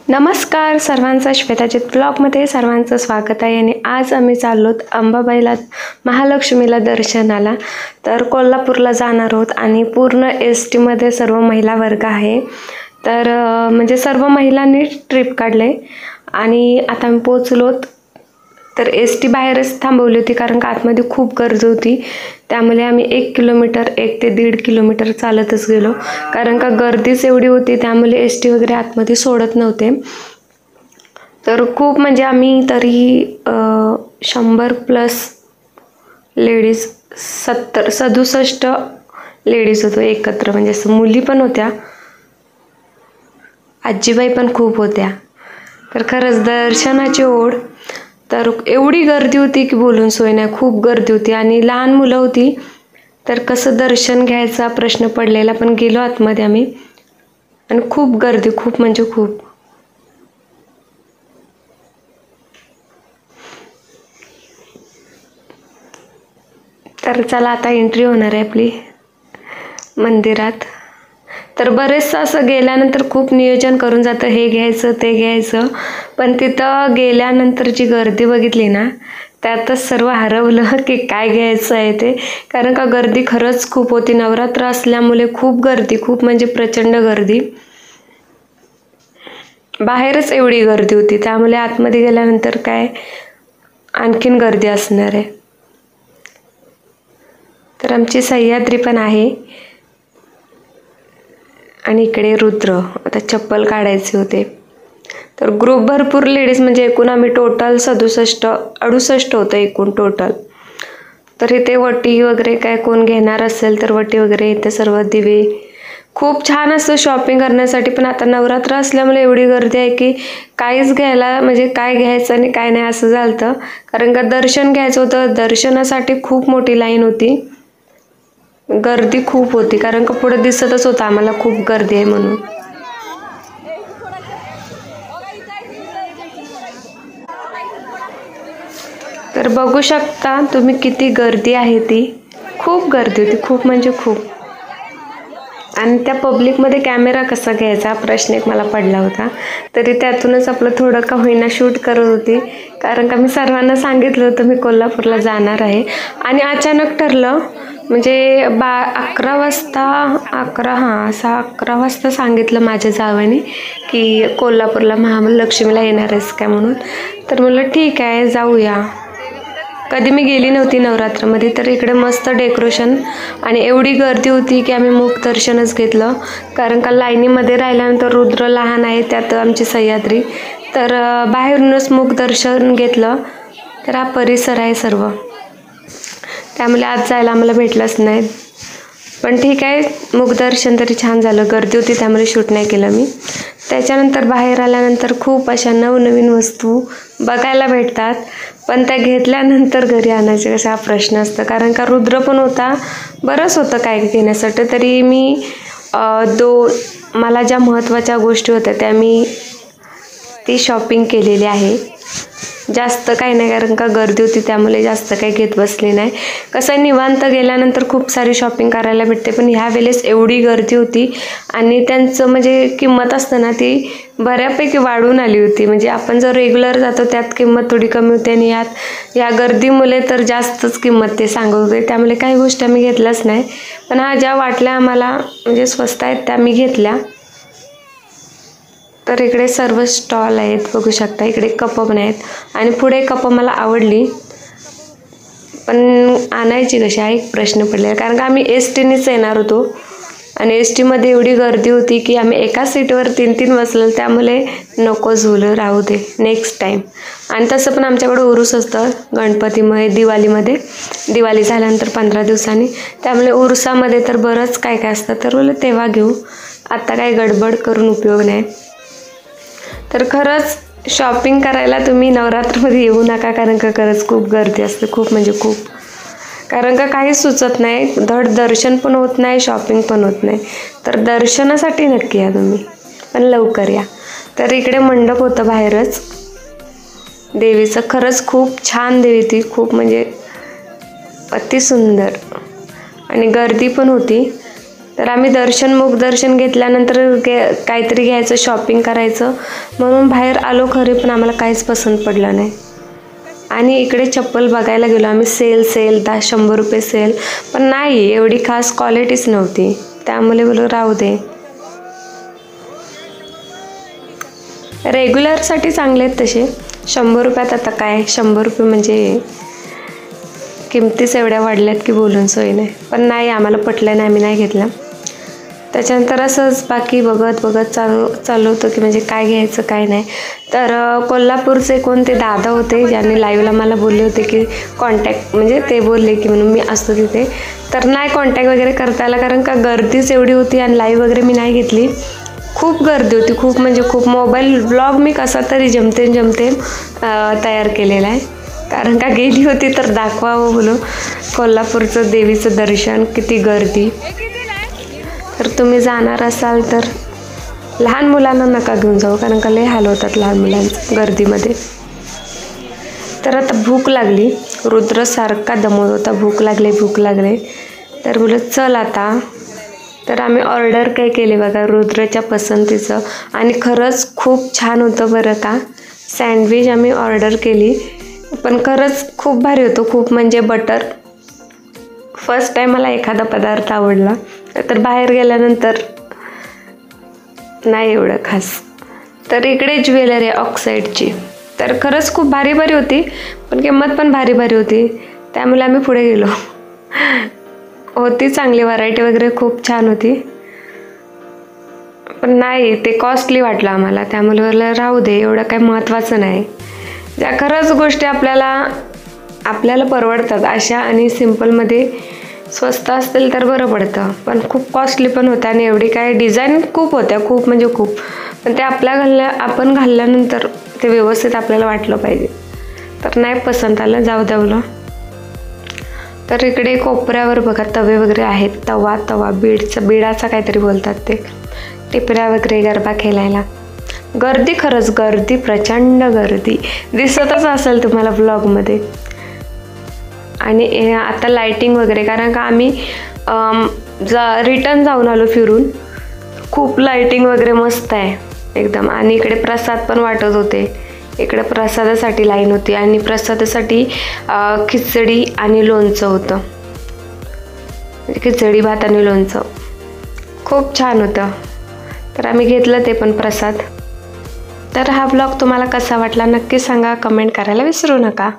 नमस्कार सर्वांचं श्वेताजित ब्लॉगमध्ये सर्वांचं स्वागत आहे। आणि आज आम्ही चाललोत अंबाबाईला महालक्ष्मीला दर्शनाला। तर कोल्हापूरला जाणार आहोत आणि पूर्ण एस टीमध्ये सर्व महिला वर्ग आहे। तर म्हणजे सर्व महिलांनी ट्रिप काढले आणि आता आम्ही पोहोचलोत। तर एस टी बाहेरच थांबवली होती कारण का आतमध्ये खूप गर्दी होती, त्यामुळे आम्ही 1 किलोमीटर 1 ते 1.5 किलोमीटर चालतच गेलो कारण का गर्दीच एवढी होती, त्यामुळे एस टी वगैरे आतमध्ये सोडत नव्हते। तर खूप म्हणजे आम्ही तरी 100+ लेडीज 67 लेडीज होतो एकत्र, म्हणजे असं मुली पण होत्या, आजीबाई पण खूप होत्या। तर खरंच दर्शनाची ओढ, तर एवढी गर्दी होती की बोलून सोय नाही, खूप गर्दी होती आणि लहान मुलं होती। तर कसं दर्शन घ्यायचा प्रश्न पडलेला, पण गेलो आतमध्ये आम्ही आणि खूप गर्दी, खूप म्हणजे खूप। तर चला आता एंट्री होणार आहे आपली मंदिरात। तर बरेचसं असं गेल्यानंतर खूप नियोजन करून जातं, हे घ्यायचं ते घ्यायचं, पण तिथं गेल्यानंतर जी गर्दी बघितली ना, त्यातच सर्व हरवलं की काय घ्यायचं आहे ते। कारण का गर्दी खरंच खूप होती, नवरात्र असल्यामुळे खूप गर्दी, खूप म्हणजे प्रचंड गर्दी, बाहेरच एवढी गर्दी होती, त्यामुळे आतमध्ये गेल्यानंतर काय आणखीन गर्दी असणार आहे। तर आमची सह्याद्री पण आहे आणि इकडे रुद्र। आता चप्पल काढायचे होते, तर ग्रुप भरपूर लेडीज, म्हणजे एकूण आम्ही टोटल 68 होतं एकूण टोटल। तर इथे वटी वगैरे काय कोण घेणार असेल तर वटी वगैरे, इथे सर्व दिवे, खूप छान असतं शॉपिंग करण्यासाठी। पण आता नवरात्र असल्यामुळे एवढी गर्दी आहे की काहीच घ्यायला, म्हणजे काय घ्यायचं आणि काय नाही असं झालं। कारण का दर्शन घ्यायचं होतं, दर्शनासाठी खूप मोठी लाईन होती, गर्दी खूप होती, कारण का पुढे दिसतच होतं आम्हाला खूप गर्दी आहे म्हणून। तर बघू शकता तुम्ही किती गर्दी आहे, ती खूप गर्दी होती, खूप म्हणजे खूप। आणि त्या पब्लिकमध्ये कॅमेरा कसा घ्यायचा प्रश्न एक मला पडला होता, तरी त्यातूनच आपलं थोडं का होईना शूट करत होती, कारण का मी सर्वांना सांगितलं होतं मी कोल्हापूरला जाणार आहे। आणि अचानक ठरलं, म्हणजे 11 वाजता सांगितलं माझ्या जावेने की कोल्हापूरला महालक्ष्मीला येणार आहेस काय म्हणून। तर म्हणलं ठीक आहे जाऊया, कधी मी गेली नव्हती नवरात्रामध्ये। तर इकडे मस्त डेकोरेशन आणि एवढी गर्दी होती की आम्ही मुख दर्शनच घेतलं, कारण का लाईनीमध्ये राहिल्यानंतर रुद्र लहान आहे, त्यात आमची सह्याद्री, तर बाहेरूनच मुख दर्शन घेतलं। तर हा परिसर आहे सर्व, त्यामुळे आज जायला आम्हाला भेटलंच नाही, पण ठीक आहे मुखदर्शन तरी छान झालं, गर्दी होती त्यामुळे शूट नाही केलं मी। त्याच्यानंतर बाहेर आल्यानंतर खूप अशा नवनवीन वस्तू बघायला भेटतात, पण त्या घेतल्यानंतर घरी आणायचे कसा हा प्रश्न असतो, कारण का रुद्र पण होता, बरंच होतं काय घेण्यासाठी। तरी मी मला ज्या महत्त्वाच्या गोष्टी होत्या त्या मी ती शॉपिंग केलेली आहे, जास्त काही नाही, कारण का गर्दी होती त्यामुळे जास्त काही घेत बसली नाही। कसं निवांत गेल्यानंतर खूप सारी शॉपिंग करायला भेटते, पण ह्या वेळेस एवढी गर्दी होती आणि त्यांचं म्हणजे किंमत असतं ना, ती बऱ्यापैकी वाढून आली होती। म्हणजे आपण जर रेग्युलर जातो त्यात किंमत थोडी कमी होते, आणि या गर्दीमुळे तर जास्तच किंमत ते सांगत होते, त्यामुळे काही गोष्टी आम्ही घेतल्याच नाही। पण ज्या वाटल्या आम्हाला म्हणजे स्वस्त आहेत त्या मी घेतल्या। तर इकडे सर्व स्टॉल आहेत, बघू शकता, इकडे कप पण आहेत आणि पुढे कप मला आवडली, पण आणायची कशी हा एक प्रश्न पडलेला, कारण का आम्ही एस टीनेच येणार होतो आणि एस टीमध्ये एवढी गर्दी होती की आम्ही एका सीटवर 3-3 बसलो, त्यामुळे नको झुलं, राहू दे नेक्स्ट टाईम। आणि तसं पण आमच्याकडे उरूस असतं गणपतीमध्ये, दिवाळी झाल्यानंतर 15 दिवसांनी, त्यामुळे उरुसामध्ये तर बरंच काय काय असतं, तर बोललं तेव्हा घेऊ, आता काय गडबड करून उपयोग नाही। तर खरंच शॉपिंग करायला तुम्ही नवरात्रमध्ये येऊ नका, कारण का खरंच खूप गर्दी असते, खूप म्हणजे खूप, कारण का काहीच सुचत नाही, धड दर्शन पण होत नाही, शॉपिंग पण होत नाही। तर दर्शनासाठी नक्की या तुम्ही, पण लवकर या। तर इकडे मंडप होतं बाहेरच देवीचं, खरंच खूप छान देवी ती, खूप म्हणजे अतिसुंदर, आणि गर्दी पण होती। तर आम्ही मुखदर्शन घेतल्यानंतर काहीतरी घ्यायचं, शॉपिंग करायचं म्हणून बाहेर आलो खरे, पण आम्हाला काहीच पसंत पडलं नाही. आणि इकडे चप्पल बघायला गेलो आम्ही, सेल 100 रुपये सेल, पण नाही एवढी खास क्वालिटीच नव्हती, त्यामुळे बोलू राहू दे. रेग्युलरसाठी चांगले आहेत तसे. 100 रुपयात आता काय, 100 रुपये म्हणजे किमतीच एवढ्या वाढल्यात की बोलून सोय नाही. पण नाही, आम्हाला पटलं नाही, आम्ही नाही घेतलं. त्याच्यानंतर असंच बाकी बघत चालू होतं की म्हणजे काय घ्यायचं काय नाही. तर कोल्हापूरचे कोणते दादा होते ज्यांनी लाईव्हला मला बोलले होते की कॉन्टॅक्ट, म्हणजे ते बोलले की म्हणून मी असतो तिथे, तर नाही कॉन्टॅक्ट वगैरे करता आला, कारण का गर्दीच एवढी होती आणि लाईव्ह वगैरे मी नाही घेतली. खूप गर्दी होती, खूप म्हणजे खूप. मोबाईल ब्लॉग मी कसा तरी जमते तयार केलेला आहे, कारण का गेली होती तर दाखवावं बोलू कोल्हापूरचं देवीचं दर्शन, किती गर्दी. तर तुम्ही जाणार असाल तर लहान मुलांना नका घेऊन जाऊ, कारण का लय हाल होतात लहान मुलांचं गर्दीमध्ये. तर आता भूक लागली, रुद्र सारखा दमवत होता, भूक लागले. तर बोलत चल आता. तर आम्ही ऑर्डर काय केले बघा रुद्रच्या पसंतीचं, आणि खरंच खूप छान होतं बरं का. सँडविच आम्ही ऑर्डर केली, पण खरंच खूप भारी होतं, खूप म्हणजे बटर. फर्स्ट टाईम मला एखादा पदार्थ आवडला, तर बाहेर गेल्यानंतर नाही एवढं खास. तर इकडे ज्वेलरी आहे ऑक्साईडची, तर खरंच खूप भारी होती, पण किंमत पण भारी होती, त्यामुळे आम्ही पुढे गेलो. होती चांगली व्हरायटी वगैरे, खूप छान होती, पण नाही ते कॉस्टली वाटलं आम्हाला, त्यामुळे बोललं राहू दे, एवढं काही महत्त्वाचं नाही. ज्या खरंच गोष्टी आपल्याला परवडतात अशा आणि सिम्पलमध्ये स्वस्त असतील तर बरं पडतं, पण खूप कॉस्टली पण होत्या आणि एवढी काय डिझाईन खूप होत्या, खूप म्हणजे खूप, पण ते आपण घालल्यानंतर ते व्यवस्थित आपल्याला वाटलं पाहिजे. तर नाही पसंत आलं, जाऊ द्यावलं. तर इकडे कोपऱ्यावर बघा तवे वगैरे आहेत, तवा बिडाचा काहीतरी बोलतात ते, टिपऱ्या वगैरे गरबा खेळायला. गर्दी, खरंच गर्दी, प्रचंड गर्दी दिसतच असेल तुम्हाला ब्लॉगमध्ये. आणि आता लाईटिंग वगैरे, कारण का आम्ही रिटर्न जाऊन आलो फिरून, खूप लाईटिंग वगैरे मस्त आहे एकदम. आणि इकडे प्रसाद पण वाटत होते, इकडे प्रसादासाठी लाईन होती, आणि प्रसादासाठी खिचडी आणि लोणचं होतं, खिचडी भात आणि लोणचं खूप छान होतं. तर आम्ही घेतलं ते पण प्रसाद. तर हा ब्लॉग तुम्हाला कसा वाटला नक्की सांगा, कमेंट करायला विसरू नका.